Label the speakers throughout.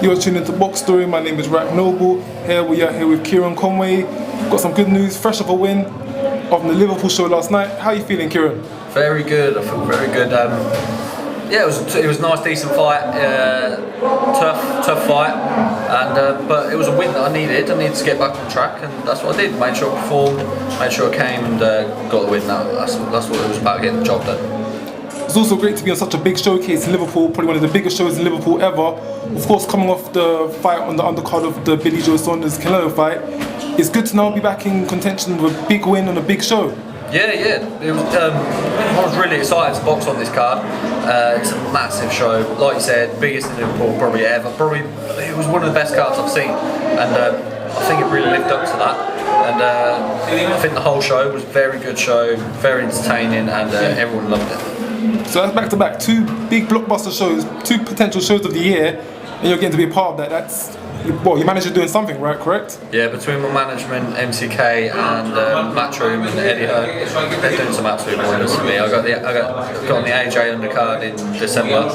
Speaker 1: You're tuning into Box Story. My name is Rack Noble. Here we are here with Kieron Conway. Got some good news, fresh off a win of the Liverpool show last night. How are you feeling, Kieron?
Speaker 2: Very good. I feel very good. Yeah, it was a nice, decent fight. Tough fight, and but it was a win that I needed. I needed to get back on track, and that's what I did. Made sure I performed, made sure I came and got the win. That's what it was about, getting the job done.
Speaker 1: It's also great to be on such a big showcase in Liverpool, probably one of the biggest shows in Liverpool ever. Of course, coming off the fight on the undercard of the Billy Joe Saunders Canelo fight, it's good to now be back in contention with a big win on a big show.
Speaker 2: Yeah. It was, I was really excited to box on this card. It's a massive show, like you said, biggest in Liverpool probably ever. Probably it was one of the best cards I've seen, and I think it really lived up to that. And I think the whole show was a very good show, very entertaining, and everyone loved it.
Speaker 1: So that's back to back, two big blockbuster shows, two potential shows of the year, and you're getting to be a part of that. That's, well, your manager's doing something, right? Correct?
Speaker 2: Yeah, between my management, MCK, and Matchroom and Eddie Hearn, they're doing some absolute wonders for me. I got on the AJ undercard in December,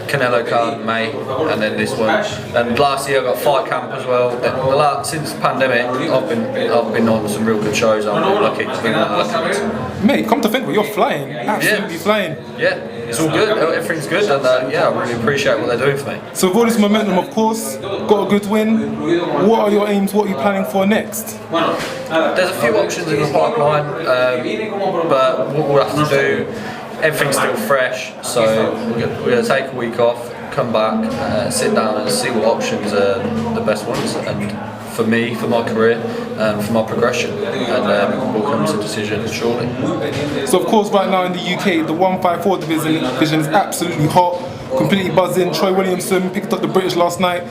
Speaker 2: Canelo card in May, and then this one. And last year I got Fight Camp as well. Since the pandemic, I've been on some real good shows. I'm really lucky to be one of the lucky ones.
Speaker 1: Mate, come to think of it, you're flying, absolutely flying.
Speaker 2: Yeah, it's all good. Everything's good, and yeah, I really appreciate what they're doing for me.
Speaker 1: So with all this momentum, of course, got a good win. What are your aims? What are you planning for next?
Speaker 2: There's a few options in the pipeline, but what we'll have to do, everything's still fresh, so we're going to take a week off, come back, sit down and see what options are the best ones, and for me, for my career, for my progression, and we'll come to a decision shortly.
Speaker 1: So of course right now in the UK, the 154 division is absolutely hot, completely buzzing. Troy Williamson picked up the British last night.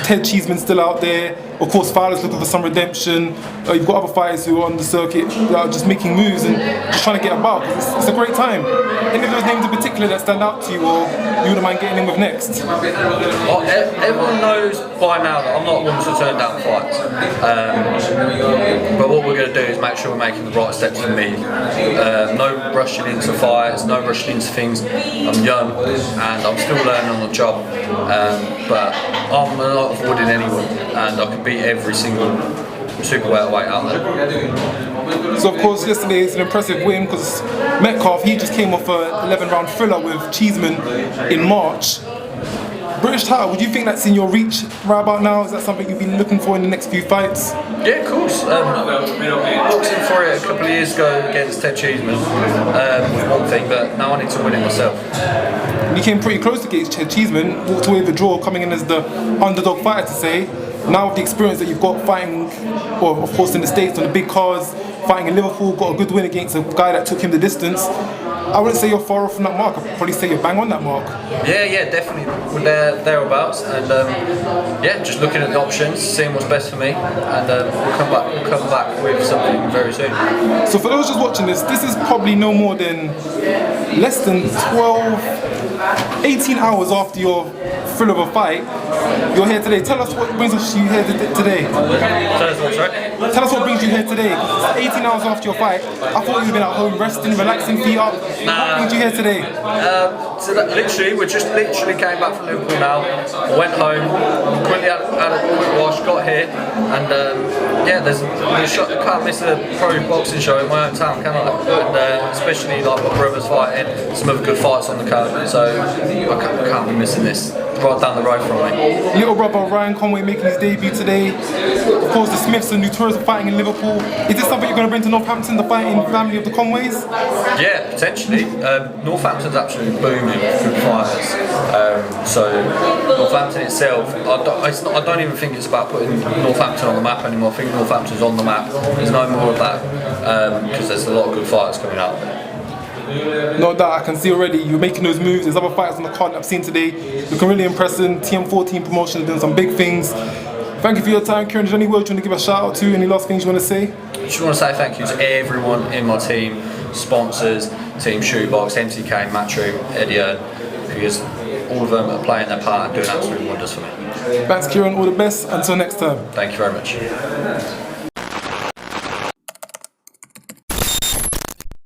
Speaker 1: Ted Cheeseman's still out there. Of course, Fowler's looking for some redemption. You've got other fighters who are on the circuit that are just making moves and just trying to get about. It's a great time. Any of those names in particular that stand out to you, or you wouldn't mind getting in with next?
Speaker 2: Well, everyone knows by now that I'm not one to turn down fights. But what we're going to do is make sure we're making the right steps for me. No rushing into fights, no rushing into things. I'm young and I'm still learning on the job. But I'm not avoiding anyone, and I can beat every single super welterweight out there.
Speaker 1: So of course yesterday it's an impressive win because Metcalf, he just came off an 11-round thriller with Cheeseman in March. British title, would you think that's in your reach right about now? Is that something you've been looking for in the next few fights?
Speaker 2: Yeah, of course. Boxing for it a couple of years ago against Ted Cheeseman was one thing, but now I need to win it myself.
Speaker 1: You came pretty close against Ted Cheeseman, walked away with a draw, coming in as the underdog fighter to say. Now with the experience that you've got fighting, well, of course in the States on the big cars, fighting in Liverpool, got a good win against a guy that took him the distance. I wouldn't say you're far off from that mark. I'd probably say you're bang on that mark.
Speaker 2: Yeah, definitely. We're thereabouts, and yeah, just looking at the options, seeing what's best for me, and we'll come back with something very soon.
Speaker 1: So for those just watching this is probably no more than less than 18 hours after your thrill of a fight. You're here today. Tell us what brings you here today. Tell us what brings you here today. 18 hours after your fight. I thought you'd been at home resting, relaxing, feet up. What brings you here today?
Speaker 2: We just literally came back from Liverpool now. Went home, quickly had a quick wash, got here, and yeah, I can't miss a pro boxing show in my own town, can I? And especially like my brother's fighting, some other good fights on the card, so I can't be missing this. Right down the road from me.
Speaker 1: Little brother Kieron Conway making his debut today. Of course, the Smiths are notorious for fighting in Liverpool. Is this something you're going to bring to Northampton, the fighting family of the Conways?
Speaker 2: Yeah, potentially. Northampton's absolutely booming with good fighters. So Northampton itself, I don't even think it's about putting Northampton on the map anymore. I think Northampton's on the map. There's no more of that because there's a lot of good fighters coming out there.
Speaker 1: No doubt, I can see already you're making those moves. There's other fighters on the card that I've seen today. You can really impress them. TM14 promotion has done some big things. Thank you for your time, Kieron. Is there any words you want to give a shout out to? Any last things you want to say?
Speaker 2: I just want to say thank you to everyone in my team, sponsors, Team Shootbox, MCK, Matchroom, Eddie Hearn, because all of them are playing their part and doing absolute wonders for me.
Speaker 1: Thanks, Kieron. All the best. Until next time.
Speaker 2: Thank you very much.